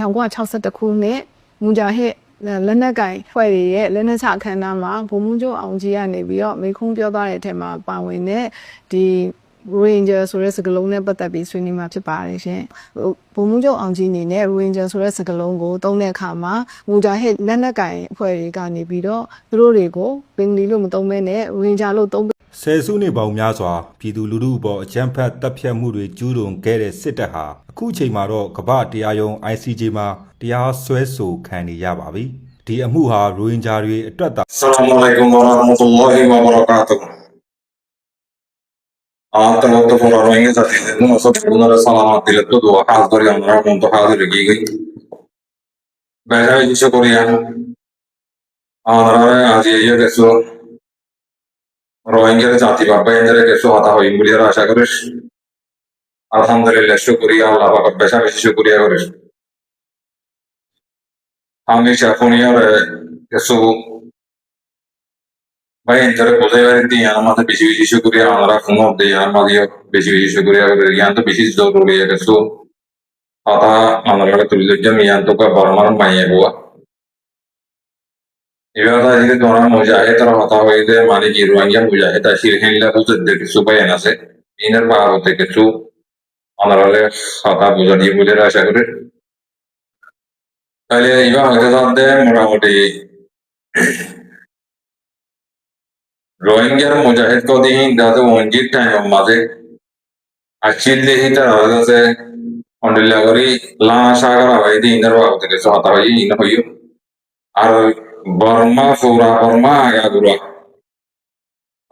1962ခုနှစ်မူဂျာဟစ်လက်နက်ကင်ဖွဲ့ရရဲ့လက်နက်ချအခမ်းအနားမှာဗိုလ်မှူးချုပ်အောင်ကြီးကနေပြီးတော့မိခုံးပြောသွားတဲ့အထက်မှာပါဝင်တဲ့ဒီ Ranger ဆိုတဲ့စကားလုံးနဲ့ပတ်သက်ပြီးဆွေးနွေးမှာဖြစ်ပါတယ်ရှင်။ဗိုလ်မှူးချုပ်အောင်ကြီးအနေနဲ့ Ranger ဆိုတဲ့စကားလုံးကိုသုံးတဲ့အခါမှာမူဂျာဟစ်လက်နက်ကင်အဖွဲ့တွေကနေပြီးတော့သူတို့တွေကိုပင်လီလို့မသုံးဘဲနဲ့ Ranger လို့သုံးဆယ်စုနှစ်ပေါင်းများစွာပြည်သူလူထုအပေါ်အကြမ်းဖက်တပ်ဖြတ်မှုတွေကျူးလွန်ခဲ့တဲ့စစ်တပ်ဟာအခုချိန်မှာတော့ကမ္ဘာတရားရုံး ICJ မှာတရားစွဲဆိုခံနေရပါပြီ။ဒီအမှုဟာရိုဟင်ဂျာတွေအတွက်သာअस्सलाम वालेकुम व रहमतुल्लाहि व बरकातुहू तो पूरा रोहिंग्या जाति ने सब उन्होंने सलामत दिले तो दुआ खास कर আমরা মন্ত হাজির की गई बैठा जिसे कोरिया আমরা আজ এই কিছু রোহিঙ্গা জাতি বাবা এদের কিছু হতা হই বলে আশা করি আলহামদুলিল্লাহ শুকরিয়া আল্লাহ পাক বেশা বেশি শুকরিয়া করি আমি শাফুনিয়ার কিছু ভাই এদের কোথায় দিয়ে আমাদের বেশি বেশি শুকরিয়া আমরা ফোন দিয়ে আমাদের বেশি বেশি শুকরিয়া করি ইয়ান তো বেশি জরুরি কিছু হতা আমরা তুলে জমি ইয়ান তো বর্মার মাইয়ে বুয়া এবার যদি তোমরা মুজাহিদ তারা হতা হইতে মানে কি রোহিঙ্গা মুজাহিদ শিরহিল্লা হুজুরদের কিছু বয়ান আছে ইনার বাবতে কিছু আমরা হতা বুঝা দিয়ে বলে আশা করি তাহলে এবার হয়তো তাদের মোটামুটি রোহিঙ্গার মুজাহিদ কদিন যাতে ওয়ানজির টাইম মাঝে আচিল দেহি তার আছে অন্ডিল্লা করি লানা সাগর আবাই দিয়ে ইনার বাবতে কিছু হতা হই ইন হইও আর বর্মা পুরা বর্মা আগাগুড়া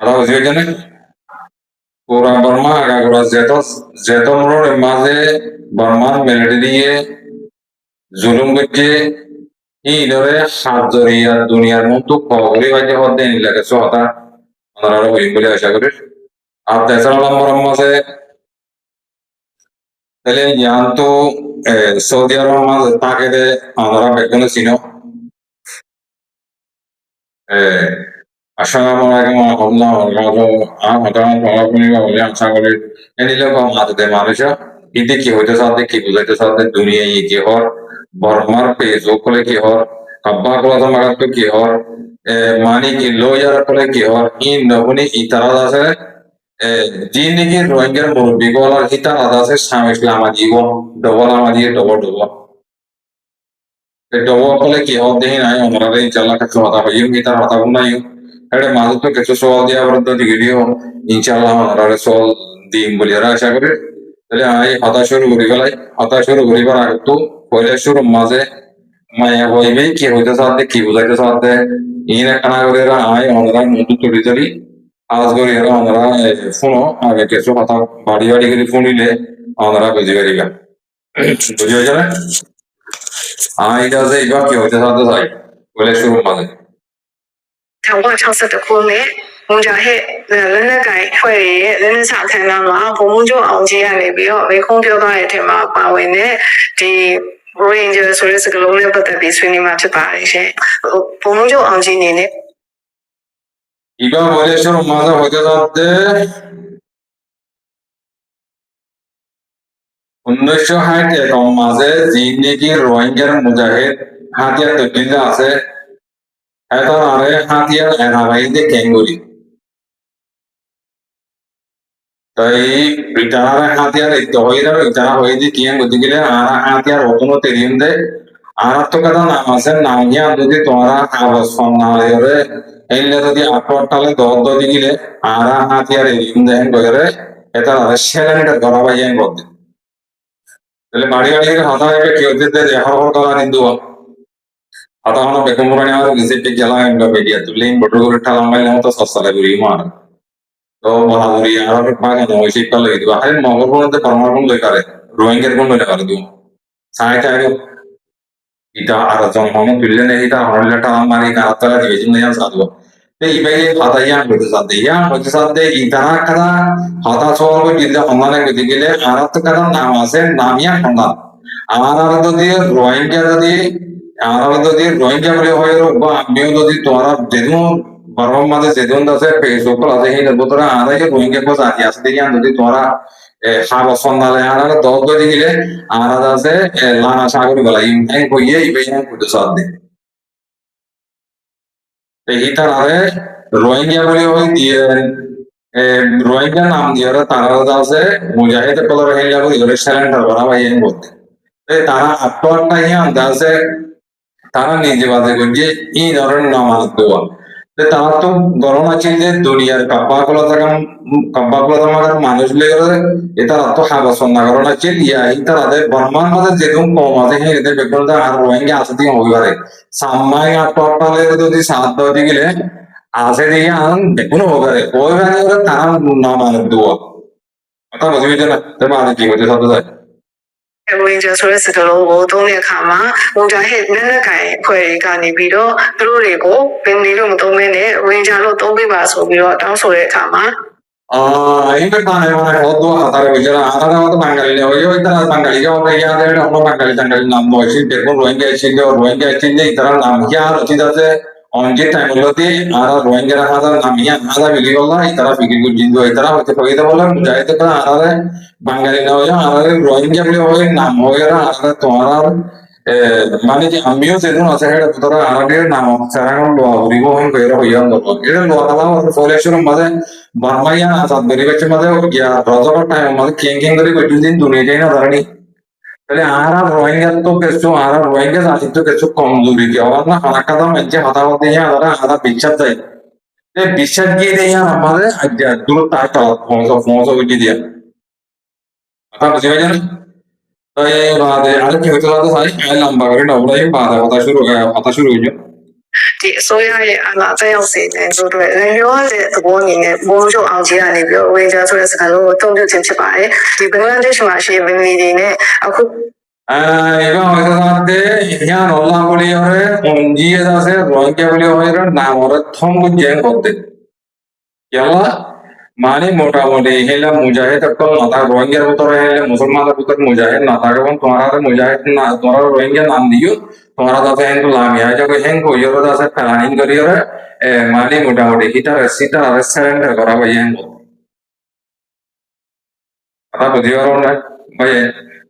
আদা বুঝবে জানে পুরা বর্মা আগাগুড়া জেতমরোর মাঝে বর্মার মিলিটারি জুলুম করছে এই ধরে সাত জরিয়া দুনিয়ার মতো কবরি বাজে হতে নিলাকে সহতা আমরা হইম বলে আশা করি আর তেসরা নম্বর মাঝে তাহলে ইয়ান তো সৌদি আরব মাঝে তাকে আমরা বেগুন চিনো Assalamualaikum warahmatullahi wabarakatuh. Ini loh mata deh manusia. Ini kihoja saatnya kibuzaita saatnya dunia ini kihor, Burma peso kole kihor, kabba kola sama kan tuh kihor, mani kilo ya kole kihor. Ini nohuni itara dasa, jini ki Rohingya murubi kola itara dasa sama Islam ajiwo, double. Doa kole kihor deh ini ayo orang lain jalan ke suatu apa yang kita rata guna yuk. Ada masuk tuh kesu soal dia berada di video, insyaallah orang soal di mulia aşağı kore. Jadi ay hata şuru guri bar agtu, pole şuru maze maya boy be ki hote saatte ki bulaite saatte ine kana kore ra ay onra mutu turi az gori ra onra funo age kesu hata badi gori funile onra buji gariga. Buji jane? Ay jaze iba ki hote saatte sai, pole şuru maze. 1962ခုနှစ်မူဂျာဟစ်လက်နက်ကင်ဖွဲ့ရရဲ့လက်နက်ချအခမ်းအနားမှာဗိုလ်မှူးချုပ်အောင်ကြီးကနေပြီးတော့မိခုံးပြောသွားတဲ့အထက်မှာပါဝင်တဲ့ဒီ Ranger ဆိုတဲ့စကားလုံးနဲ့ပတ်သက်ပြီးဆွေးနွေးမှာဖြစ်ပါတယ်ရှင်။ဗိုလ်မှူးချုပ်အောင်ကြီးအနေနဲ့Iba bole şuru maze hote saatte 1960 মাঝে জিন্দেগি রোহিঙ্গার মুজাহিদ হাতিয়ার তৈরি আছে এটা আরে হাতিয়ার এনআরআইতে কেঙ্গুরি তাই ব্রিটানারে হাতিয়ার তহইরা যারা হইদি কিয়ান গতি গেলে আর হাতিয়ার অতনো তেরিম দে আর তো কথা নাম আছে নামিয়া যদি তোমরা আবাস ফনালে এলে যদি আপটালে দদ দিগিলে আর হাতিয়ার এরিম দেন গরে এটা আর সেলেন্ডার করা বাইন বদে তাহলে বাড়ি হাতা হবে কেউ দিতে হর করা নিন্দু হাতা হলো বেকুমরানি আর ভিজিট গেলা এন্ড মিডিয়া তুলিং বড় ঠালাম বাইলে মতো সস্তালে গুরি মার তো বহাদুরি আর বাগান ওই সেই কলে দিবা আরে মগর বলতে পরমাণু লই করে রোহিঙ্গার কোন লই করে দিও সাইটা আগে এটা আর জনগণ তুললে নেই এটা হরলে ঠালাম মারি কাতালা দিবে জিনে জান সাদো এই বাইলে হাতা ইয়ান হইতে সাথে ইতারা কারা হাতা সওয়াল দিতে অনলাইনে গতি গেলে আর তো কারণ নাম আছে নামিয়া খন্ডা আমার যদি রোহিঙ্গা যদি বলে হয় বা আমিও যদি তোমরা যেদিন Barman mother said, don't say, pay so called the Hindu Butra, and I going to go at yesterday and the Tora, have a son, a dog, another say, Lana Shagula, and go ye, put the Sunday. The hitter, Rohingya, Rohingya নাম দিয়ে তারা আছে মুজাহিদ colour হেলা বলি restaurant বানাবা ইয়ে করতে তারা আত্মহত্যা ইয়ে আছে তারা নিজে বাদে করছে এই ধরনের নামাজ দোয়া তারা তো গরম আছে যে দুনিয়ার কাব্বাগুলো থাকার মানুষ লেগে এটা তো হাবাসন না গরম আছে ইয়া তাদের বর্মান মাঝে যেরকম কম আছে এদের বেগুনটা আর রোহিঙ্গা আছে দিয়ে হয়ে পারে সাম্মাই আত্মহত্যা যদি সাথ দেওয়া গেলে আছে দিয়ে আন বেগুন হয়ে পারে ওই তারা নামাজ দোয়া কথা বুঝবি না তারপরে কি হচ্ছে সাথে যায় Ranger ဆိုတဲ့စကားလုံးကိုသုံးတဲ့အခါမှာမူဂျာဟစ်လက်နက်ကိုင်အဖွဲ့တွေကနေပြီးတော့သူတို့တွေကိုဘင်နီလို့မသုံးဘဲနဲ့ Ranger လို့သုံးပေးပါဆိုပြီးတော့တောင်းဆိုတဲ့အခါမှာIntanto ho fatto vedere la Bangali, io intendo Bangali, io vorrei andare a una Bangali, Bangali, non voglio per Rohingya, Rohingya, Indra, Namia, Tidate, onje time গুলোতে আর রোহিঙ্গারা হাজার নামিয়া হাজার বিলি বলা তারা বিক্রি করে জিন্দু তারা হতে পারে বলা যাইতে তারা আর বাঙালি না হয়ে আর রোহিঙ্গা বলে হয়ে নাম হয়ে আর তোমার মানে যে আমিও যেদিন আছে এটা তোরা আরবের নাম সারাঙ্গন লোয়া উড়িব হন কইরা হইয়া নতো এটা লোয়া কালা ফলেশ্বরম মাঝে বারমাইয়া আজাদ বেরিবেছে মাঝে গিয়া রজবার টাইম মাঝে কিং করে কইটিন দিন দুনিয়া যাই না ধরনি তাহলে আর রোহিঙ্গা তো কিছু আর রোহিঙ্গা জাতি তো কিছু কমজোরি কি আবার না হানাকাদা মেজে হতাহত দিয়ে আলাদা আলাদা বিশ্বাস যায় বিশ্বাস গিয়ে দিয়ে আমাদের দূর তাই চালা ফোঁসো উঠে দিয়ে কথা বুঝতে পারছেন তো এই বাদে আর কি হতে পারে ভাই লম্বা করে ডবলাই বাদে কথা শুরু হয়ে যায় ဒီအစိုးရရဲ့အာဏာသက်ရောက်စေတဲ့တို့တွေလည်းပြောတဲ့သဘောအနေနဲ့ဘုံချုပ်အောင်ကြီးကနေပြီးတော့ Ranger ဆိုတဲ့စကားလုံးကိုတုံ့ပြန်ခြင်းဖြစ်ပါတယ်ဒီဘင်္ဂလားဒေ့ရှ်မှာရှိတဲ့ဘင်္ဂလီတွေနဲ့အခု iba hoyte yan Allah boli hore onjiye dase rohingya boli hore naam hore thomgu jen korte yalla মানে মোটামুটি হেলা মুজাহিদ একটা মাথা রোহিঙ্গার ভিতরে হেলে মুসলমানের ভিতরে মুজাহিদ না থাকে এবং তোমার মুজাহিদ না তোমার রোহিঙ্গা নাম দিও তোমার দাসে হেন লামি আজ কে হেন কো ইয়র দাসে প্ল্যানিং করি রে মানে মোটামুটি সিটা সারেন্ডার করা ভাই হেন কথা বুঝিও না ভাই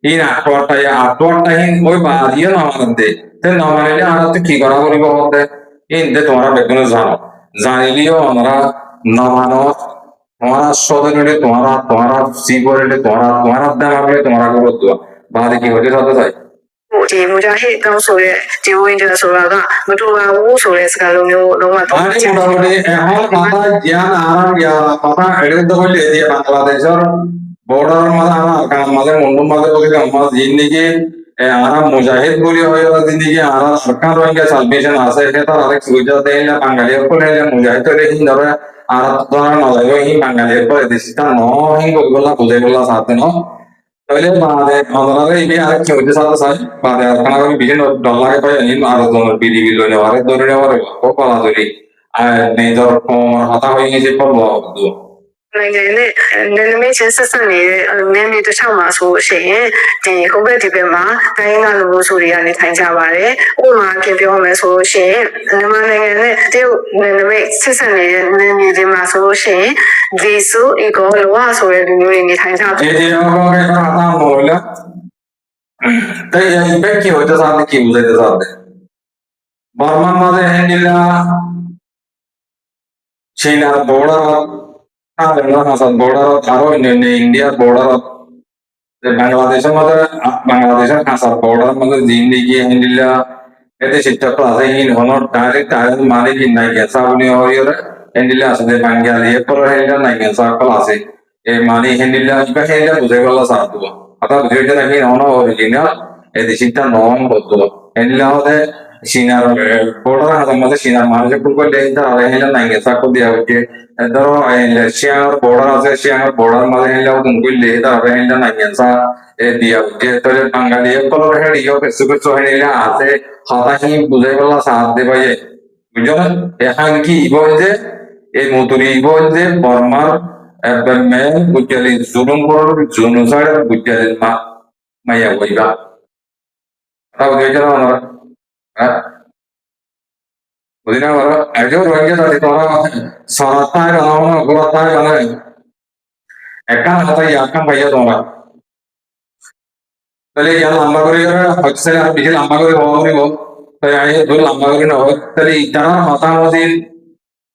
এই আটটা হেন ওই বাদিও না আমাদের তে না মানে আর তো কি করা করিব হতে এই যে তোমরা বেগুন জানো জানিলিও আমরা না মানো तुम्हारा सौदे तुम्हारा सीवर तुम्हारा दाम आगे तुम्हारा को दो बाद की वजह से तो ဒီမူဂျာဟစ်တောင်းဆိုတဲ့ဒီ Ranger ဆိုတာကမတူပါဘူးဆိုတဲ့စကားလုံးမျိုးလုံးဝသုံး आने ချင် मोटामोटी এখন মাথা জ্ঞান আরাম ইয়া মাথা এড়ে তো বলে দিয়ে বাংলাদেশের বর্ডার মাঝে মুন্ডুম মাঝে বলি আমার জিন্দিগি আরাম মুজাহিদ বলি হয় জিন্দিগি আরাম সরকার রোহিঙ্গা সালভেশন আছে এটা আরেক সুবিধা দেয় না বাঙালির কোলে মুজাহিদ রে হিন ধরে আর ধরা নয় হিন বাঙালির পরে দেশটা ন হিন বললা বুঝে বললা সাথে ন তাহলে বাদে আমাদের এই আরেক সুবিধা সাথে সাই বাদে আর কানা করি বিভিন্ন ডলারে পাই হিন আর ধরে বিডিবি লই নেওয়ার ধরে নেওয়ার কপালা ধরি আর নেই ধর হতা হয়ে গেছে পড়বো နိုင်ငံနဲ့နယ်နိမိတ်ချင်းဆက်ဆက်နေတဲ့နယ်မြေတစ်ချောင်းမှာဆိုရှင်ဒီဟိုဘက်ဒီဘက်မှာတိုင်းကလူမျိုးစုတွေကနေထိုင်ကြပါတယ်။ဥပမာပြင်ပြောမယ်ဆိုရှင်မြန်မာနိုင်ငံနဲ့တရုတ်နယ်နိမိတ်ဆက်ဆက်နေတဲ့နယ်မြေတွေမှာဆိုရှင်ဒီစုအီကိုလောဆိုတဲ့လူမျိုးတွေနေထိုင်ကြတယ် ဒီတော့ဘောကေဟာတာမို့လားတဲ့ရင်ဘက်ကီဟိုတစားတဲ့ကီဦးတဲ့စားတဲ့ဘာမှမတဲ့ဟန်ဒီလာချိနာဘော်ဒါHasan border tharo India border Bangladesh Bangladesh Hasan border मतलब जिंदगी हिंदिला ऐसे शिक्षा क्लास ही होनो डायरेक्ट डायरेक्ट माने की नहीं कैसा होने और ये हिंदिला असले बंगाली ये पर हिंदिला नहीं कैसा क्लास है ये माने हिंदिला इनका हिंदिला बुझे वाला साथ हुआ अतः बुझे जो नहीं होना ओरिजिनल ऐसे शिक्षा नॉन होता हिंदिला होते Sinar border ada masa sinar mana je pun le ita ada hela nange sa ko dia oke edaro siang border ase siang border masa hela tunggu le ita ada hela nange sa dia oke to le bangali kalau hela yo ke super so hela ase hata hi buzai wala saat de bhai bujo ehan ki ibonje e muturi ibonje formar me bujali zulum bor zulum sare bujali ma maya boiba tahu dia jalan বুঝি না বলো একজন রোহিঙ্গা জাতি তোমরা সরাতায় বানাবো না গোড়াতায় বানাবে একটা হাতাই একটা ভাইয়া তোমরা তাহলে ইয়ার লম্বা করে হচ্ছে আর বেশি লম্বা করে হওয়া করিব তাই আমি দুই লম্বা করে নয় তাহলে ইতারা মতামতি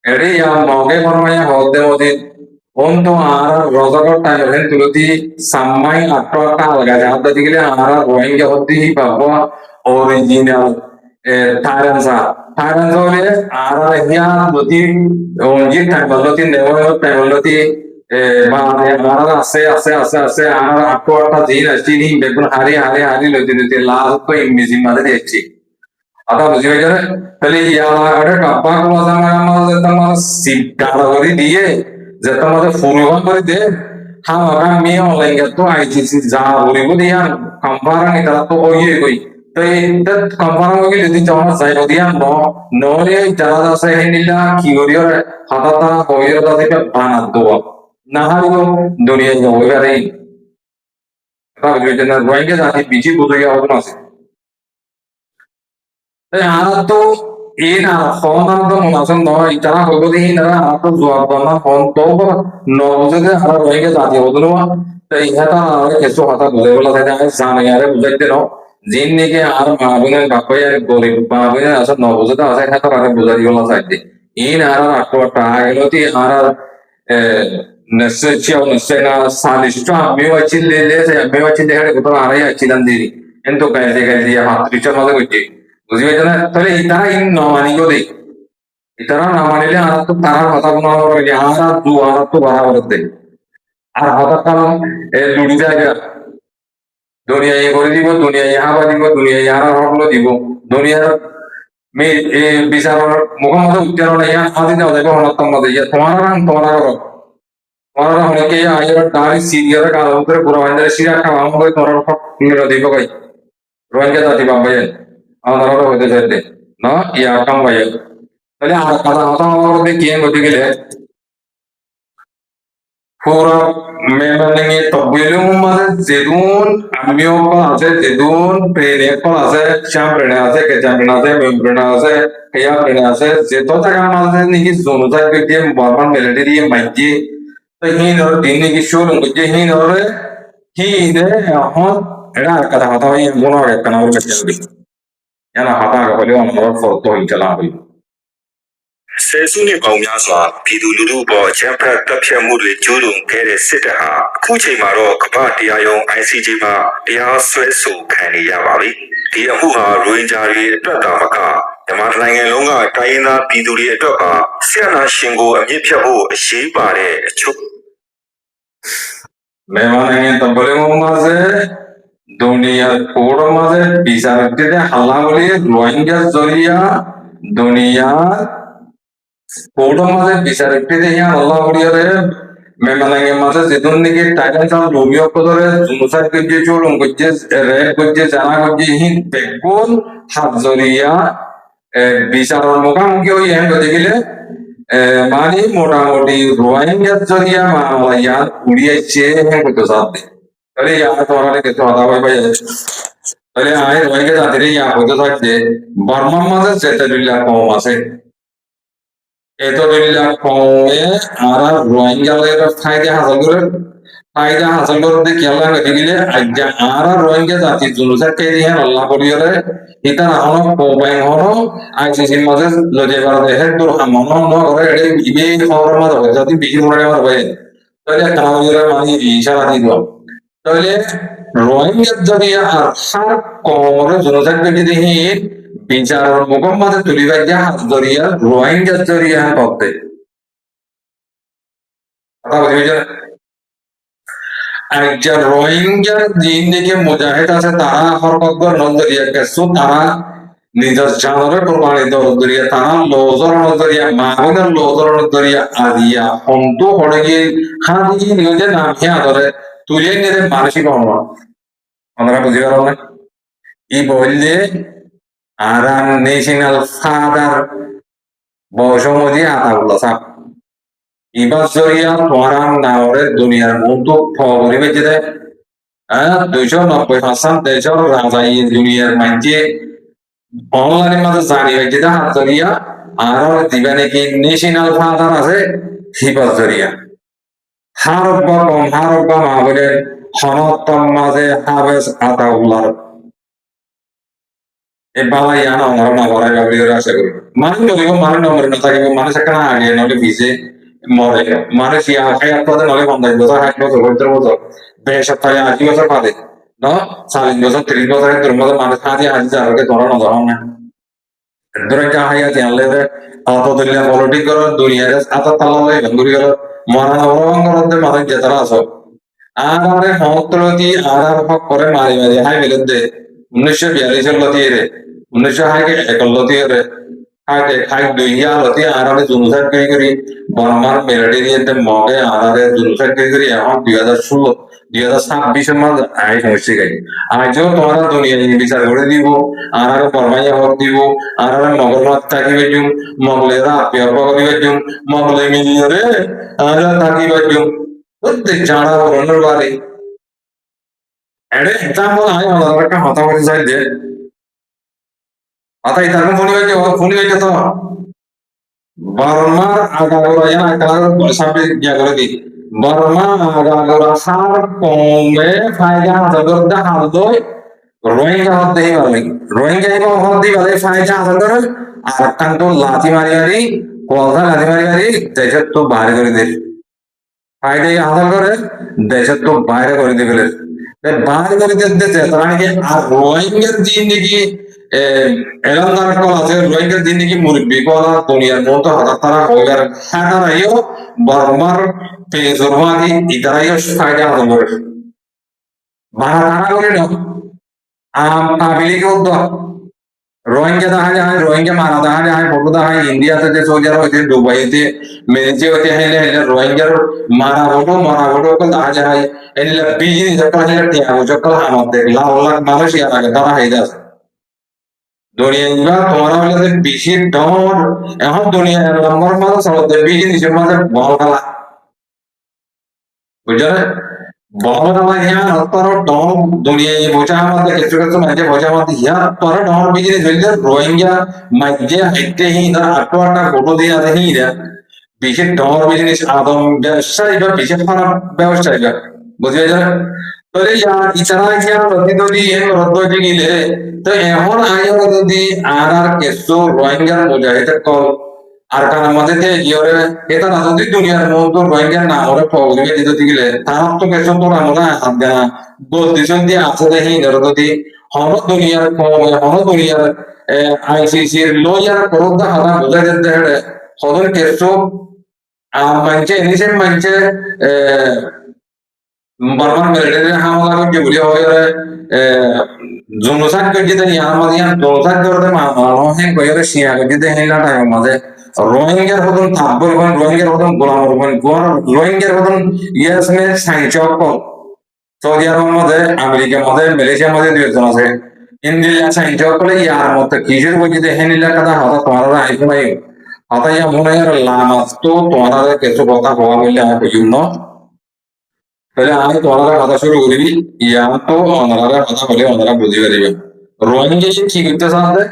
এড়ে ইয়া মগে ফরমাইয়া হদে মতি অন্ত আর রজগর টাইম হেন তুলতি সাম্মাই আটটা লাগা যা হাতে দিলে আর রোহিঙ্গা হতি বাবা অরিজিনাল Thailand হলে আর হিয়া যদি অঞ্জি টাইম বলতি নেওয়া টাইম বলতি মানে আর আছে আর আটটা দিন আছে নি বেগুন হারি লতি লাস্ট তো ইংরেজি মাঝে দেখছি आता बुझी पाहिजे তাহলে ইয়ালাগাড়ে কাপ্পা গুলো আমাদের তোমার সিদ্ধারা করে দিয়ে যে তোমাদের ফুলবান করে দে হামারা মেয়ে অনলাইন তো আইজিসি যা বলিব দিয়া কম্পারা এটা তো ওইয়ে কই তো এটা কম্পারা করে যদি তোমার যাই দিয়া নরে যারা আছে হেনিলা কি করিও হাতাতা হইও তাদেরকে বানা দেওয়া না হারিও দুনিয়া যাবে আরে তা বুঝি না রোহিঙ্গা জাতি বিজি বুঝে যাওয়া আছে Anato in a honando masan no itara hogodi hinara ato juabana hon to no bujede ara rohige jati hodunwa to ihata ara kesu hata bole bola thai jane yare bujaite no jinni ke ar maabune bakoya gorib maabune asa no bujeda asa hata ara bujari bola thai in ara atto ta geloti ara nesena sanishta mewachille se mewachille hare koto ara ya chilandi ento kaise ya hatricha male gochi বুঝি পাইছো না তাহলে ইতারা in নমানিগ দে ইতারা না মানিলে আর তো তারা কথা বলা হবে আর দু আর তো বরাবর দে আর হঠাৎ কারণ লুড়ি জায়গা দুনিয়া করে দিব দুনিয়া হাবা দিব দুনিয়া আর হকলো দিব দুনিয়ার মে বিচার মুখমত উচ্চারণ ইয়া আদি দাও দেব হনতম মধ্যে ইয়া তোমার করো তোমার অনেকে আইয়ার দাঁড়ি সিরিয়ার কাল উত্তরে পুরো বান্দারে সিরা খাওয়া হবে তোমার হক দিব কই রোহিঙ্গা জাতি বাবাই আমাদের হতে চাইতে না ইয়া কাম ভাই তাহলে আর কথা কথা আমাদের কি হতে গেলে পুরো মেমনে তবিলুম মাঝে যেদুন আমিও আছে যেদুন প্রেরে আছে চ্যাম্পিয়ন আছে কে চ্যাম্পিয়ন আছে মেম্বার আছে ইয়া প্রেরে আছে যে তো জায়গা মাঝে নাকি জনজাত ব্যক্তি বর্তমান মেলেডি দিয়ে মাইজি তো হিন আর দিন নাকি শুরু করছে হিন রে এখন এটা কথা কথা হয় মনে হয় কেন ওর কাছে yana hata ga bale wannan rawar farko in ta labai ဆယ်စုနှစ်ပေါင်းများစွာပြည်သူလူထုအပေါ်အကြမ်းဖက်တပ်ဖြတ်မှုတွေကျူးလွန်ခဲ့တဲ့စစ်တပ်ဟာအခုချိန်မှာတော့ကမ္ဘာတရားရုံး ICJ မှာတရားစွဲဆိုခံနေရပါပြီ။ဒီအမှုဟာရိုဟင်ဂျာတွေအတွက်တာမကမြန်မာနိုင်ငံလုံးကတိုင်းရင်းသားပြည်သူတွေအတွက်ပါဆရာနာရှင်ကိုအမြင့်ဖြတ်ဖို့အရေးပါတဲ့အချုပ် memang to bale maze dunia puro maze bisa de hala bole rohingya zoriya dunia puro maze bisa de ya Allah bole মেমানাঙ্গে মাঝে যেদিন নাকি Titan সাল Romeo কদরে জুনুসাইড গজ্জে চলুন গজ্জে red গজ্জে জানা গজ্জে হিন বেকুল হাজরিয়া বিচারের মুখোমুখি হই হ্যাঁ গজে গেলে মানে মোটামুটি রোহিঙ্গা জরিয়া মামলায়া উড়িয়েছে হ্যাঁ করতে সাথে তাহলে ইয়া তোমার কিছু কথা ভাই তাহলে আয় রোহিঙ্গা জাতির ইয়া করতে থাকছে বর্মার মাঝে যেটা কম আছে এতদিল্লা কমে আমরা রোহিঙ্গাদের ফায়দা হাসিল করতে খেলা হয়ে গেলে আজ্ঞা আর রোহিঙ্গা জাতি জুলুসার কে দিয়ে আল্লাহ করিয়ে এটা হলো কোবাই হলো আইসিসির মাঝে লজে বার দেখে তোর মন ন করে এড়ে ইবে খবরের মাঝে হয় যদি বিক্রি করে আমার ভাই তাহলে কাউরে মানে ইশারা দিব তাহলে রোহিঙ্গা যদি আর সার কমরে জুলুসার কে দিয়ে বিচার মুখম্মদ তুলিবার যে হাত জরিয়া রোহিঙ্গা জরিয়া করতে একজন রোহিঙ্গা দিন দিকে মুজাহিদ আছে তারা হরকত নজরিয়া কেসু তারা নিজের জানরে প্রমাণিত নজরিয়া তারা লোজর নজরিয়া মাহুদের লোজর নজরিয়া আদিয়া হন্তু হড়ে গিয়ে হাদি নিজে নামে আদরে তুলে নিয়ে মানসিক হওয়া আমরা বুঝি পারো না ই বললে Aran national father বসমজি আতাউল্লাহ সাহ ইবাস জরিয়া তোরান নাওরে দুনিয়ার বন্ধু ফগরি বেঁচে দেয় 290% দেশের রাজাই দুনিয়ার মাঝে অনলাইনের মাঝে জানি বেঁচে দেয় হাত জরিয়া আর দিবা নাকি ন্যাশনাল ফাদার আছে হিবাস জরিয়া হারব্বা মা বলে হনত্তম মাঝে হাবেস আতাউল্লাহ এই বালাই আনা আমার না বলাই বাবলি আশা করি মানুষ নলিব মানুষ নম্বর না থাকিব মানুষ একটা আগে নলে ভিজে মরে মানুষ ইয়া খাই আপনাদের নলে 50 বছর 60 বছর 70 বছর বেশ সপ্তাহে 80 বছর পাবে ন 40 বছর 30 বছরের তোর মধ্যে মানুষ হাজি হাজি যারকে ধরা না ধরা না ধরে যা হাইয়া জানলে যে আত দিলে পলিটিক করো দুনিয়ারে আত তাল্লাই ভঙ্গুরি করো মরণ অবলম্বন করতে মানুষ যেতারা আছো আর আরে হত্রতি আর হক করে মারি মারি হাই মিলতে 1942 লতিয়ে রে 1961 লতিয়ে রে হাইতে হাই দুইয়া লতিয়ে আর আরে জুনুসার করি বর্মার মিলিটারিতে মগে আর আরে জুনুসার করি এখন 2016 2026 মাস আই সমস্যা গাই আজও তোমরা দুনিয়া বিচার করে দিব আর আরে বর্মাইয়া হক দিব আর আরে মগলমাত থাকিবে জুম মগলেরা পেয়প করিবে জুম মগলে মিলিয়ে রে আর থাকিবে জুম প্রত্যেক জানা বরণের বাড়ি এডে এক্সাম্পল আয় আমাদের একটা হতা করে যাই দে আতাই তার ফোনি হইছে তো বর্মার আগাগোড়া জানা কালার সামনে গিয়া করে দি বর্মা আগাগোড়া সার কমে ফায়দা হাজার হাল দই রোহিঙ্গা হতে পারে রোহিঙ্গা এবং হতে পারে ফায়দা হাজার আর কান্ত লাথি মারি মারি কলকা লাথি মারি মারি দেশের তো বাইরে করে দে ফায়দা হাজার করে দেশের তো বাইরে করে দিবে বাইরে করে দিতে তারা নাকি আর রোহিঙ্গার দিন নাকি এলাকার কল আছে রোহিঙ্গার দিন নাকি মুরব্বী কলা দুনিয়ার মতো হাজার তারা হইয়ার হ্যাঁ বর্মার পেজরমাদি ইতারাইও ফায়দা হাজার করে ভাড়া তারা করে না কাবিলিকে উদ্যোগ রোহিঙ্গা দেখা যায় রোহিঙ্গা মারা দেখা যায় ফটো দেখা যায় ইন্ডিয়াতে যে সোলজার হয়েছে দুবাইতে মেরেছে হতে হেলে হেলে রোহিঙ্গার মারা ফটো দেখা যায় এলে বিজনেস একটা হেলে টিয়াগো চক্কর আমাদের লাখ লাখ মানুষ ইয়ার আগে তারা হাইদা আছে দুনিয়া তোমরা হলে বেশি ডর এখন দুনিয়া নম্বর মানুষ আমাদের বিজনেসের মাঝে বল খেলা বুঝলে বহরমা হিয়া তোর ডর দুনিয়া বোঝা আমাদের কিছু কিছু মাঝে বোঝা আমাদের হিয়া তোর ডর বিজনেস হইলে রোহিঙ্গা মাঝে হাইতে হি না আটটা ফটো দিয়ে আছে হি রে বিশেষ ডর বিজনেস আদম ব্যবসায়ী বা বিশেষ খারাপ ব্যবসায়ী বুঝে যায় তাহলে ইচ্ছারা হিয়া রদ্দি যদি রদ্দ হয়ে গেলে তো এখন আইও যদি আর কিছু রোহিঙ্গার মুজাহিদের কল আর কারণ আমাদের যে ইয়ে এটা না যদি দুনিয়ার মধ্যে রোহিঙ্গার না ওরা প্রবলেমে দিতে গেলে তার তো কিছু তো আমরা হাত দেনা বলতেছেন যে আছে দেখি যদি হন দুনিয়ার আইসিসির লয়ার করোদা হারা বোঝা যেতে হদর কিছু মানছে এনিসে মানছে বর্মান মিলিটারি হামলা করছে বলে হয় জনসাদ করছে তো আমাদের জনসাদ করতে মানুষ কইরে শিয়া করছে হেলা টাইম মাঝে রোহিঙ্গার হতন থাকবো রোহিঙ্গার হতন গোলাম রোহিঙ্গার হতন ইয়েস মে সাইচক সৌদি আরব মধ্যে আমেরিকার মধ্যে মালয়েশিয়ার মধ্যে 2 জন আছে ইন্ডিয়া সাইচক করে ইয়ার মধ্যে কিশোর বলছে হেনিলা কথা হতা তোমার আইফোন আই হতা ইয়া মনে হয় লামাস তো তোমার কিছু কথা হওয়া বললে আমি বুঝুন না তাহলে আমি তোমার কথা শুরু করিবি ইয়া তো ওনারা কথা বলে ওনারা বুঝি পারিবে রোহিঙ্গা কি করতে চাচ্ছে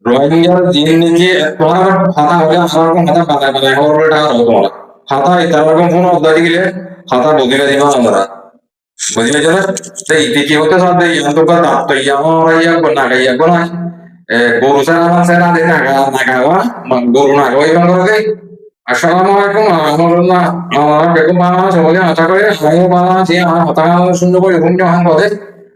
রোহিঙ্গার দিন নিয়ে তোমার খাতা হলে আমার খাতা বানায় হওয়ার টাকা হতো তোমার খাতা তার কোন অধ্যায় গেলে খাতা বুঝিয়ে দিবা আমরা বুঝিয়ে যাবে তাই কি হতে চাচ্ছে ইয়ান্ত বা দাঁত ইয়া আমার ইয়া না ইয়া গোনা গরু সারা দিন নাগাওয়া গরু নাগাওয়া ইয়া করে আসসালামু আলাইকুম আমরা আমরা বেগম বাংলাদেশ বলে আশা করি আমিও বাংলাদেশি আমার হতাশা সুন্দর করে ঘুম যখন বলে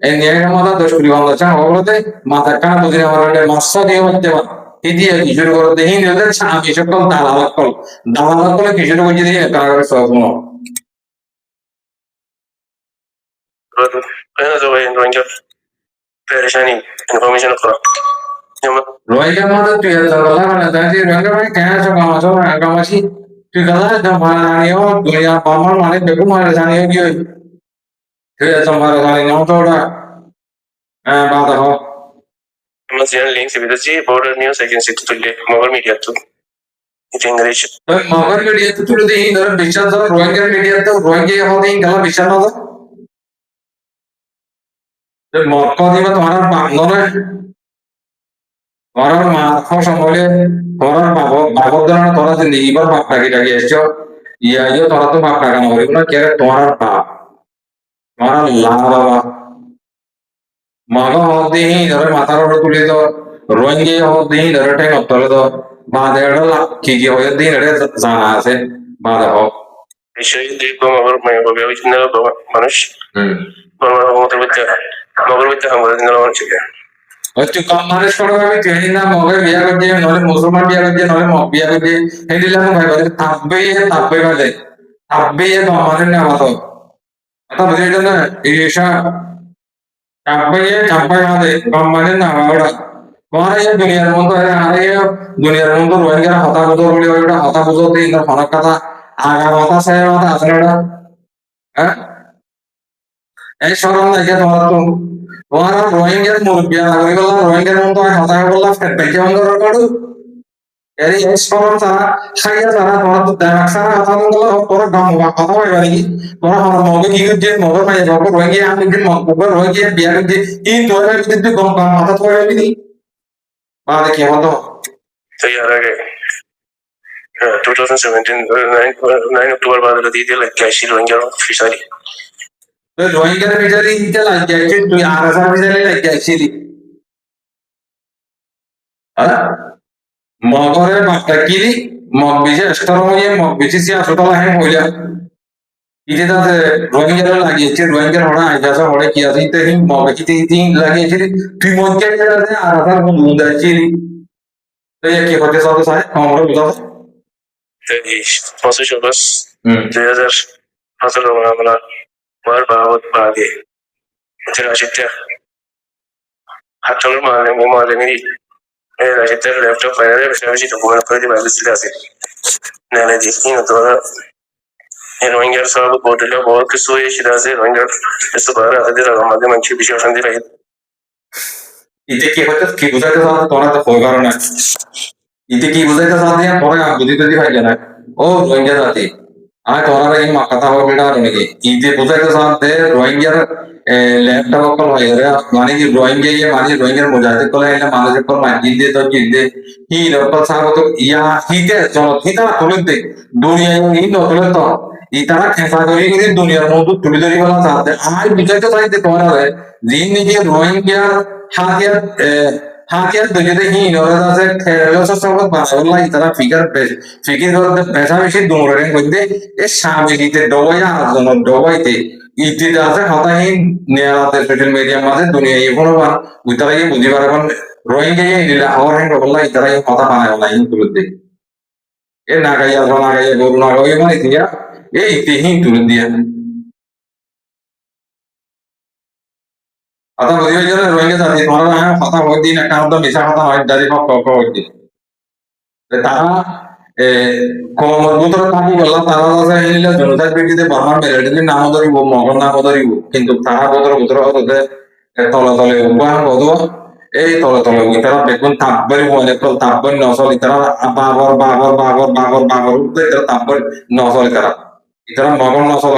এই নিয়ে মাথা 10 বাংলা চান বলতে মাথা কানা বুঝিয়ে আমার মাস্তা দিয়ে হতে পারে ইদিয়ে কিশোর করতে হিন হলে আমি সকল দালাল করে কিশোর বুঝিয়ে দিয়ে কারাগারে সব أنا زوين روينجر परेशानी इन्फॉर्मेशन करो রোহিঙ্গার মধ্যে তুই মানে তাই রোহিঙ্গা মানে কেন কামাছি তুই কথা মারা জানিও দুনিয়া পামার মানে বেগম মারা জানিও কি তুই মারা জানিও তো ওটা বাধা হোক मज़ीद लिंक से भी जी बॉर्डर न्यूज़ एजेंसी तो ले मगर मीडिया तो এটা ইংরেজ মগর মিডিয়া তো তুলে দিই ধর বিশ্বাস ধর রোহিঙ্গার মিডিয়া তো রোহিঙ্গা হতে গেল বিশ্বাস না মক্কা দিবা তোমার বাংলা তোমার মা ফসল হলে তোমার বাবর ধরনের তোরা জিন্দগি ভর বাপ ডাকি এসছো ইয়া তোরা তো বাপ ডাকা না বলিব না কে তোমার বাপ তোমার লা বাবা maga hodi dore matar oro tuli do roinge hodi dore tek ottole do bade la ki hoye din ere jana ase bade ho বিষয় দেখবো আমার মায়ের বাবা ওই জন্য মানুষ বাবার মতো বলতে মগর বলতে আমাদের জন্য মানুষ হচ্ছে কম মানুষ করে ভাবে ট্রেনিং না মগে বিয়া করছে নলে মুসলমান বিয়া করছে নলে মগ বিয়া করছে হেডিলা ভাই বলে থাকবে বলে থাকবে মানে না মতো কথা বুঝে না ইসা campaign ada kemarin nama mana ya dunia mundo rohingya hata budo beli orang hata budo di indah mana kata agak mata saya mata asal ada soran lagi tuh orang rohingya murbiya lagi kalau rohingya mundo hata bola fetbek yang orang karu jadi soran saya orang tuh dah sana hata mundo orang gamu hata lagi orang mau gitu dia mau main jago rohingya yang mungkin mau rohingya biar dia ini orang itu gamu hata tuh ini Bada kiamado. तो यार आगे 2017 9 अक्टूबर बाद दी थी like कैशी Rohingya fishery तो Rohingya fishery इनका like कैशी तो यार ऐसा फिशरी लाइक कैशी ली मगरे बाकी मग बीजे स्टोर में ये मग बीजे से आसुता है बोलिया इधर तो रोहिंग्या लगी है रोहिंग्या होना है जैसा होने किया थी तो ही मग की तीन लगी है तुम मग क्या कर रहे हैं आराधना को ढूंढ रही थी तो ये क्या होते साथ साथ हमारे बताओ स्पॉन्सरशिप बस 2015 में हमारा बार बहुत भागे मुझे राशित्या हाथों में मारने मेरी राशित्या लैपटॉप फाइनल में शायद तो बहुत कोई दिमाग से सिला से नैने देखी ना तो रोहिंग्या साहब बोतल बहुत किस हुए शिदा से रोहिंग्या इस बार आते थे हमारे मंची विषय शांति रही इते की होते की बुझाते साथ तोरा तो होगा ना इते की बुझाते साथ या तोरा बुद्धि तो दिखाई जाना ओ रोहिंग्या जाती आ तोरा रे मा कथा हो बेटा रनेगे इते बुझाते साथ दे रोहिंग्या लैपटॉप पर होय रे माने की रोहिंग्या ये माने रोहिंग्या मुजाहिद को ले माने पर मांगी दे तो जिंदे ही रपर साहब तो या हिते चलो हिता तुलते दुनिया ही न तुलतो इतना कैसा करी कि दुनिया में तो तुली दरी वाला साथ है आज बुझाते साथ तोरा रे दिन ने रोहिंग्या हाकिया दुनिया ही नौरदा से खेलो से सब बावला इतना फिकर करते पैसा भी सी दूर रहे बंदे ये शाम की ते डोया जोनो डोबाइते इतने जाते खाता ही नया सोशल मीडिया में दुनिया ये कोनो बात उतना ये बुद्धि बारे में रोहिंग्या ये नीला और है डोबला इतना ये खाता पाने वाला ही तुरंत दे ये नागाया गोरू नागाया माने दिया ये इतने ही तुरंत दिया आता बुझियो जे रोहिंग्या जाती तोरा है खाता होय दिन একটা তো মিছা কথা হয় দাদি পক্ষ হয় দি তারা কমরবুতর থাকি বললা তারা আছে হিলা জনতা পেটিতে বর্মার মেরেডির নাম ধরিব মগর নাম ধরিব কিন্তু তারা বুতর হতে তলে তলে উপায় বদব এই তলে তলে ইতারা বেগুন তাপবারি বলে তো তাপবারি নসল ইতারা বাবর ইতারা তাপবারি নসল ইতারা মগর নসল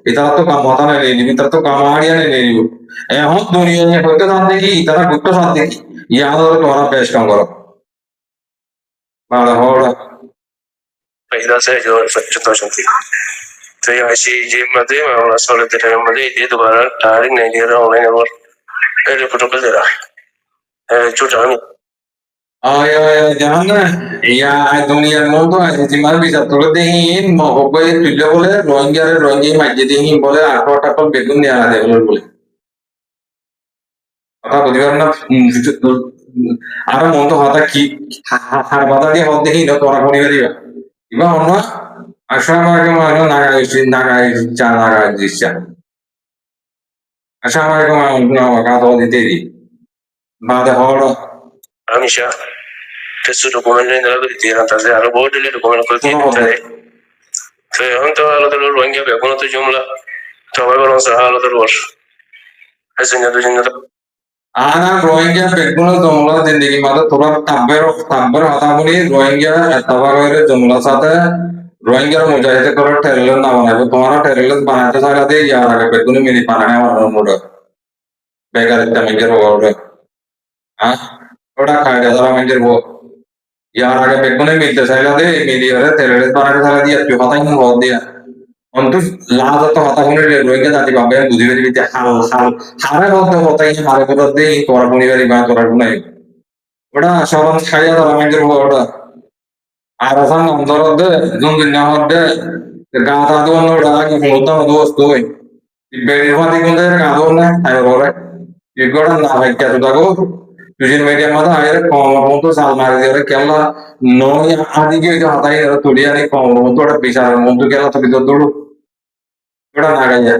ইতারা তো কামতা নেই নিবি ইতারা তো কামাড়িয়া নেই নিবি এখন দুনিয়া হইতে জানতে কি তারা গুপ্ত শান্তি কি ইয়াদের তোরা পেশ কাম করো ভালো হওয়া पैदा से जो फैक्चर शांति तो ये ऐसी जी मध्य में और असले तेरे मध्य ये दोबारा तारीख नहीं दे रहा ऑनलाइन और पहले फोटो कर दे रहा जो जानी आया जान या दुनिया में तो ऐसे जिम्मा भी सब तो देही मोहब्बत तुल्य बोले रोहिंग्या मस्जिद ही बोले आठो टकल बेगुन नहीं आ रहे बोले কথা বুঝতে পারেন না আর মন তো হতা কি বাধা দিয়ে হতে দেখি না তোরা কোনি বেরিয়ে ইবা অন্য আশা আমাকে মানে নাগাই চা নাগাই দিচ্ছে আশা আমাকে মানে কাজ দিতে দি বাদে হড় Amisha testo documento in grado di tirare a robot le documento per tirare se on to alo dolo rohingya be kono to jumla to ba kono sa alo dolo asenya to jinna आना Rohingya बेगुन जमला जिंदगी माता थोड़ा तब्बर आता मुनी Rohingya तवा करे जमला साथे Rohingya मुजाहिद करो टेरर ना बनाए तुम्हारा टेरर बनाते सारा दे यार आगे बेगुन मेरी पाना है वाला मोड़ बेकार इतना मिंजर होगा उधर हाँ ওটা খায় তারা মানুষের বউ ইয়ার আগে বেগুনে মিলতে চাইলা দে মিলিয়ে তেলে বানাতে চাইলা দিয়ে তুই হতাই হল দিয়া অন্তু লাজ তো হতা কোনে রোহিঙ্গা জাতি বাবা বুঝি বেরি বিতে হাল হাল হারে হতে হতাই হারে কথা দে তোরা পরিবারই বা তোরা গুনাই ওটা সবান খাইয়া তারা মানুষের বউ ওটা আর আসাম অন্তর দে জন দিন না হতে গা তা দোন ওটা কি হতো দোস্ত তুই বেরির মাটি কোন জায়গায় গা দোন না তাই বলে ইগোড়া না ভাই কে তো social media mata ayer como punto salmar de que la no ya adi ke jo hata hai tudiya ni como punto ada bisa mundo ke la to bido dulu ora na gaya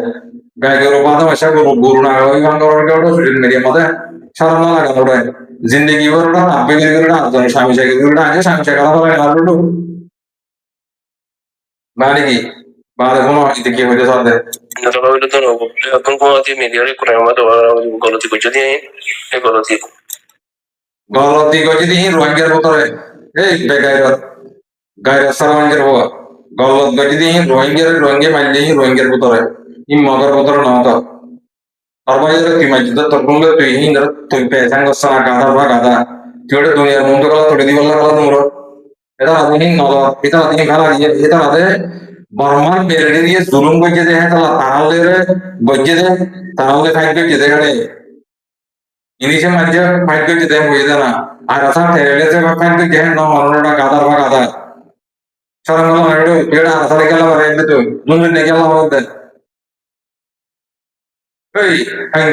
gaya ke ropa da masha guru na gaya kan dor ke social media mata saran na laga ora zindagi bhar ora abbe ke ora jon shami se ke ora aje shami se kala hoy na dulu bani ki baade kono ite ke hoye sade na to bawilo to no এখন কোন আদি মিডিয়ার কোন আমাদের গলতি করছে দিয়ে এই গলতি গলতি ko jadi rohingya botore ei begairot gaira saramanjer ho গলত ko jadi rohingya malli rohingya botore im magar botore na to arbayere ki majida to gunga to hindar to pesang sana gada ba gada jode dunia mundo kala to di wala kala tumro এটা আদিন নল এটা আদিন খালা দিয়ে এটা আদে বর্মান বেরড়ি দিয়ে জুলুম গজে দে তালা তাহলে গজে দে তাহলে থাকবে যে দেখানে ইনিশে মাঝে ফাইট করতে দেন হয়ে না আর আসাম ঠেলে যে ফাইট করতে দেন না মরণটা গাদার বা গাদা সারা মনে হয় এটা আসলে গেল আর এমনি তো নুন নে গেল আমাদের এই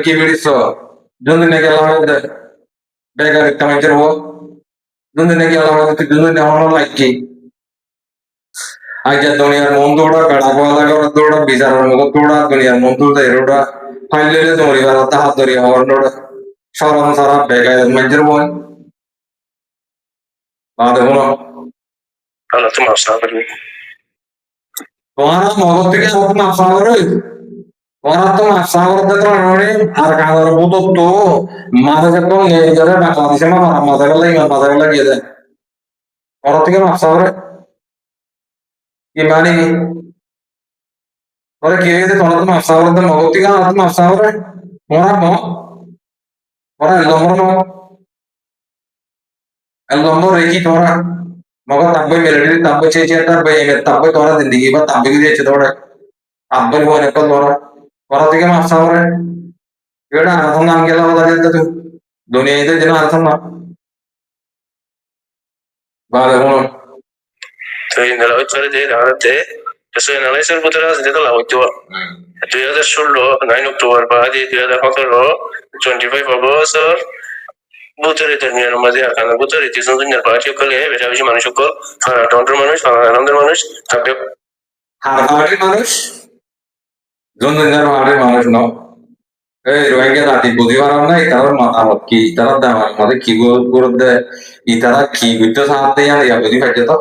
কি বিড়িস নুন নে গেল আমাদের বেকার কামাইছের হো নুন নে গেল আমাদের নুন নে হলো লাইকি আজ দুনিয়ার মন্দুড়া গাড়া পালা করে দৌড়া বিচারের মুখ দৌড়া দুনিয়ার মন্দুড়া এরোড়া ফাইলে তোমার এবার হাত ধরি হওয়ার নোড়া সরম সারা বেকার মানুষের বই বাদে হলো আল্লাহ তোমার সাহায্য তোমার মগজ থেকে তোমার সাগর তোমার তো সাগর তো নড়ে আর কাঁদার মতো তো মাথা যখন নিয়ে যাবে বাংলাদেশে না মাথা গেলে মাথা গেলে গিয়ে দেয় ওর থেকে মাছ সাগরে কি মানে ওরা কি হয়েছে তোমার তো মাছ সাগর মগজ থেকে মাছ সাগরে ওরা ওরা এলম্বর রেখি তোরা मगर तब भी मेरे लिए तब छे छे तब भाई मेरे तब तोरा जिंदगी में तब भी छे तोड़ा अब भी वो निकल तोरा तोरा तो क्या मसा हो रहा है केड़ा अर्थ नाम केला बता दे तू दुनिया इधर जना अर्थ ना बारे हो তো এই নেলা হচ্ছে যে রাতে eso en el ser putra de la 8 2016 9 october ba di 2017 25 august বুতরে terminaron মাঝে আকানা বুতরে তিন দিনের পার্টি করলে বেশি বেশি মানুষ কল টন্ডর মানুষ আনন্দের মানুষ থাকবে হাড়ের মানুষ জনজনের হাড়ের মানুষ ন এই রোহিঙ্গা জাতি বুঝিবার না তার মতামত কি তারা দাম আমাদের কি করে দেয় ইতারা কি বুঝতে সাথে ইয়া বুঝি পাইছে তো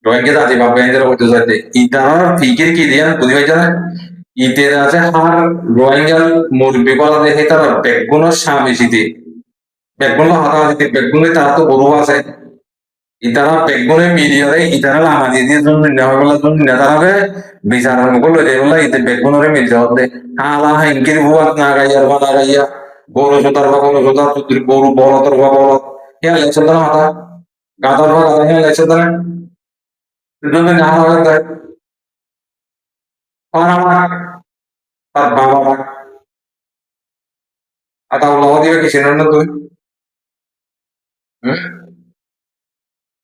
রোহিঙ্গা জাতি বা বেঞ্জের হতে যাচ্ছে ইতারা ফিকির কি দিয়া বুঝি পাইছে না ইতের আছে হার রোহিঙ্গা মুরবি করা দেখে তারা বেগুনের স্বামী সিদ্ধি বেগুন হাতা সিদ্ধি বেগুনে তারা তো গরু আছে ইতারা বেগুনে মিলিয়রে ইতারা লামাজি দিয়ে জন্য নেওয়াবেলা জন্য নেতারাবে বিচারের মুখ লইতে বলা ইতে বেগুনরে মিলতে হতে হালা হাইঙ্কির বুয়াত না গাইয়ার বা না গাইয়া গরু জোতার বা গরু জোতার গরু বলতর বা বলত হ্যাঁ লেগছে তারা হাতা গাদার বা গাদা হ্যাঁ লেগছে তারা জন্য না হবে তাই আমার তার বাবা আতা উল্লাহ দিবে কি শুনেন না তুই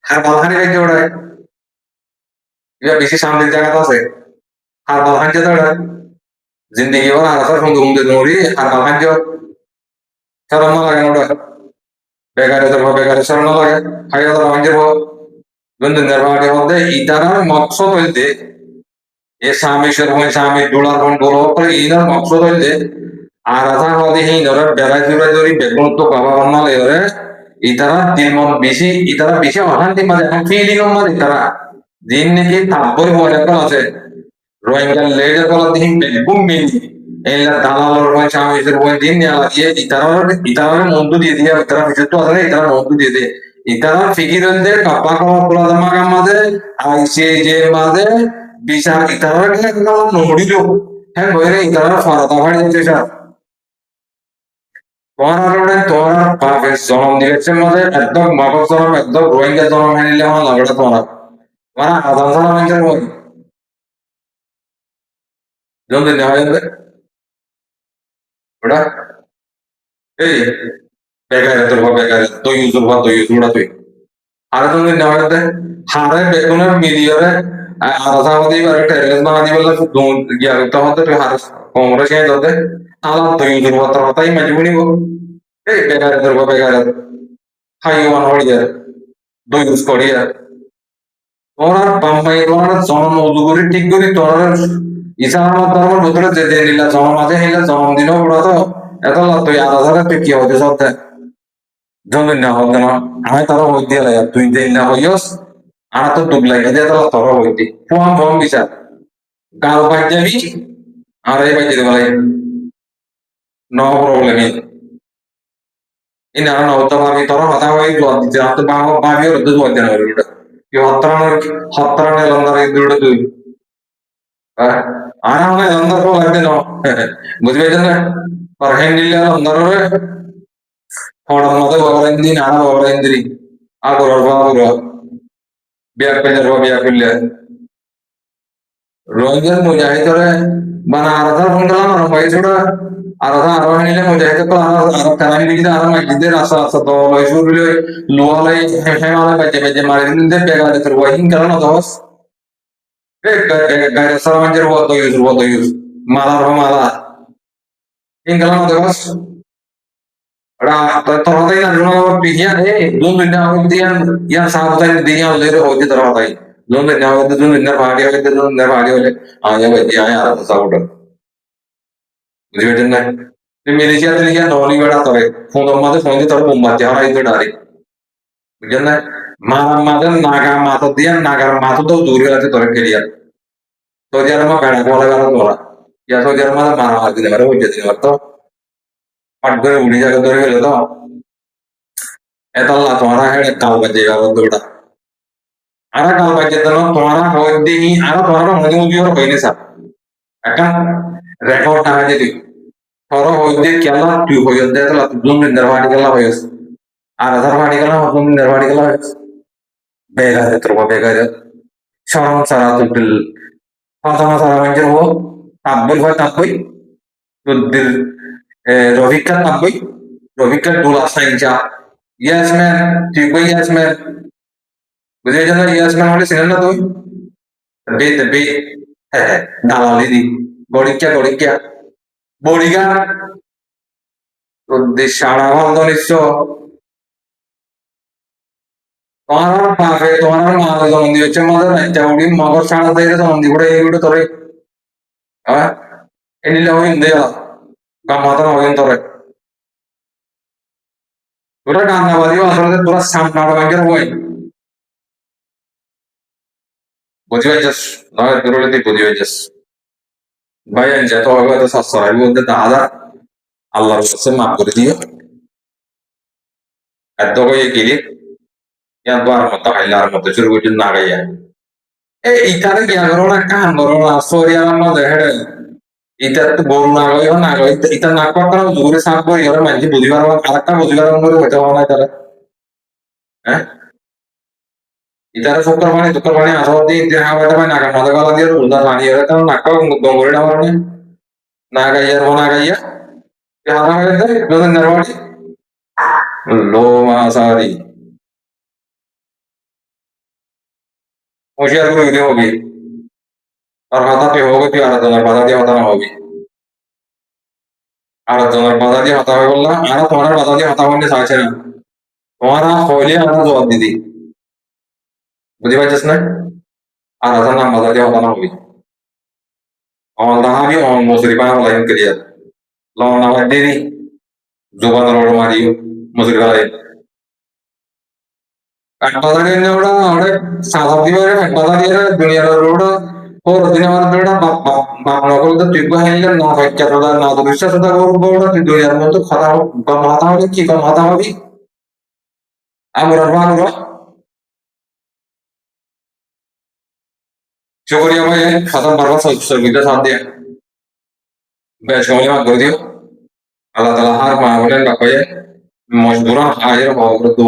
আর বালখানি রাজ্য ওড়ায় এটা বেশি সামনের জায়গাতে আছে আর বালখান যেতে ওড়ায় জিন্দগি ভর আর আসার সঙ্গে উমদে নড়ি আর বালখান যে সারা না লাগে ওটা বেকারে তো বেকারে সারা না লাগে খাইয়া তো বালখান যাবো গন্ধের বাড়ি মধ্যে ইতারার মকসদ হইতে এ স্বামী সেরকম স্বামী ডোলার ফোন বলো করে ইনার মকসদ হইতে আর আসার মধ্যে হিন্দর বেড়াই চুড়াই ধরি বেগুন তো বাবা বান্নাল এবারে ইতারা দিন মন বেশি ইতারা বেশি অশান্তি মাঝে এখন ফিলিং মাঝে ইতারা দিন নাকি তাব্বই মনে করা আছে রোহিঙ্গা লেডের কলা দিন বেগুন মিলি এইলা দালালর বই স্বামীদের বই দিন নিয়ে লাগিয়ে ইতারার মন্দ দিয়ে দিয়ে ইতারা ভিতর তো আছে ইতারা মন্দ দিয়ে দিয়ে ইতারা ফিকির হইতে কাপা কাপা খোলা জামা কাম মাঝে আইসে যে মাঝে বিচার ইতারার নড়িল হ্যাঁ বইরে ইতারা ফারাদা ফাড়ি যাচ্ছে তোমার জন্ম দিয়েছে মধ্যে একদম মগজ জন্ম একদম রোহিঙ্গা জন্ম হয়ে নিলে আমার লাগবে তোমার আদান জন্ম হয়েছে ওই জলদি নেওয়া যাবে ওটা এই বেকার তোর বেকার তুই ইউজ বা তুই ইউজ ওটা তুই আরে তুমি নেওয়া যাবে হারে বেগুনের মিলিয়রে আধা হতে পারে টেরেস বানা দিবে গিয়া করতে হতে তুই হারে কমরে সে দতে আলাদা তুই ইউজ বা তোর হতাই মজবুরি গো এই বেকার তোর বেকার হাই ওয়ান হড়িয়া দুই ইউজ করিয়া তোরা বাম্পাই তোরা জন্ম উদুগুরি ঠিক করি তোরা ইসলাম ধর্মের ভিতরে যে যে লীলা জন্ম আছে সেই জন্মদিন ওরা তো এত তুই আলাদা তুই কি হতে সত্য জন্মদিন না হবে না আমি তারা হই দিয়ে তুই দিন না হইস আর তো দুঃখ লাগে যে তারা তোরা হইতি ফোন ফোন বিচার গাল পাই যাবি আর এই পাই যেতে বলে নো প্রবলেম ইন আর নৌতা ভাবি তোরা হতা হই জোয়ার দিতে আর তো ভাবি ওর জোয়ার দেন ওটা কি হত্তরানের লন্দার ইদুড়ে তুই ആരാണ് എന്തോ വരുന്നോ ബുദ്ധിമുട്ടുന്ന പറയേണ്ടില്ല എന്തോ ഹോണമത് ഓറഞ്ചി നാളെ ഓറഞ്ചി ആ കുറവ് biarpilnya Rohingya mujahidore bana arada bungala orang baik sudah arada arwah ini mujahid itu arah kanan ini kita arah masjid rasa rasa to loisur beliau luar lagi hehehe baca baca mari ini dia pegang terwahing karena dos gaya sama manjer buat to use malah ini karena dos తర్వాత పిహియాన్ loan విన్నావద్ది yeah సాబుతాయి దియా లేరు హోది తర్వాత loan విన్నావద్ది loan విన్న పాడి అయితే loan విన్న పాడి వले आया बच्चे आया साउट बुझिबेटना मेरे से तो क्या नॉली बड़ा तरे फोन माते फोन दे तरे bomba जहां इधर डारे बुझना मारा माते नागा मातो दिया नागा मातो तो दूर रहते तरे के लिया तो यार मैं गाना बोला या तो यार मैं मारा आदि ने मारे हो जदी मत पट कर उड़ी जाकर तरे गेले तो এতলা তোমারা হেড়ে কাল বাজে বন্ধুটা আরা কাল বাজে তো তোমারা হইতে নি আরা তোমারা মনে উবিওর হইনে সব এখন রেকর্ড না হয়ে যেতে থর হইতে কেলা তুই হইতে তো জুম নির্বাণী কেলা হইস আর আধার বাড়ি কেলা জুম নির্বাণী কেলা হইস বেগারে তোর বেগারে শরম সারা তুল কথা সারা মানে হো তাব্বল হয় তাব্বই তুদ্দির রবিকা তাব্বই রবিকা ডুলা সাইনচা Yes man, tuh gue yes man. Gue aja lah yes man oleh sini tuh. Tapi, dalal ini, body kya, body kan, tuh di sana hal tuh niso. Orang pakai tuh orang malah tuh dia cuma tuh jauhin magar sana tuh itu tuh dia udah tuh ini lawan dia, kamatan lawan tuh ওটা গান্ধাবাদী আসলে তোরা সামনার ব্যাংকের বই বুঝি পাইছিস নয় তোর তুই বুঝি পাইছিস ভাই যত হবে তো সাশ্রয় বলতে 10,000 আল্লাহর কাছে মাফ করে দিও এত কই গেলি ইয়াবার মতো হাইলার মতো শুরু করছিস না গাইয়া ইতারে কি করো না কান করো না সরিয়ার মধ্যে হেড়ে এটা তো গরু না গাই না গাই এটা না করা জোরে সাপ করে এরা মাঝে বুঝিবার আরেকটা বুঝিবার করে হইতে হবে না তারা হ্যাঁ इधर शुक्र पानी आसोती इंतहा बैठा भाई नाका मदद वाला दिया उल्टा पानी है तो नाका गोंगोरे डावर ने नाका यार वो नाका यार क्या हारा है इधर दो दिन नरवाड़ी लो मासारी होशियार को वीडियो होगी और हाथा पे होगा फिर आरा दोनों बाधा दिया होता ना होगी आरा दोनों बाधा दिया होता है बोलना आरा तुम्हारा बाधा दिया होता होने साचे ना तुम्हारा होली आरा जवाब दी বুঝতে পারছিস না আর আধার নাম বাজার দিয়ে হতানো হবি অন দাহাবি অন মজুরি পানা লাইন করিয়া লন আমার দেরি জোবান রোড মারিও মজুরি লাইন কাটবাজারে ওটা അവിടെ സാധാരണ কাটবাজারে দুনিয়ার রোড ওর দিনে আমার রোড বাপ নকল তো তুই কইলে না ফাইকাটা না তো বিশ্বাসটা করবো ওটা তুই দুনিয়ার মতো কথা মাথা হবে কি কথা হবি আমরা বাংলা शुक्रिया भाई खत्म बार बार सर्विस साथ दिया बैच को माफ कर दियो আল্লাহ তালা আর মা বলেন বাপায়ে মজদুরা হাজির হওয়ার দো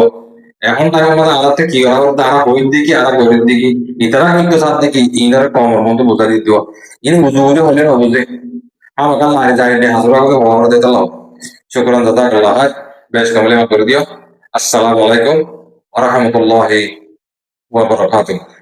এখন টাকা মানে আলাদা কি করা করতে আর হইন দিকে আর গরিব দিকে ইতারা কিন্তু সাথ দেখি ইনার কমর মধ্যে বোঝা দিতে ইনি বুঝে বুঝে হলে না বুঝে আমাকে নারী যাই হাজরা করে হওয়ার দিতে লাও শুক্রান দাদা আল্লাহ বেশ কামলে করে দিও আসসালামু আলাইকুম ওয়া রাহমাতুল্লাহি ওয়া বারাকাতুহু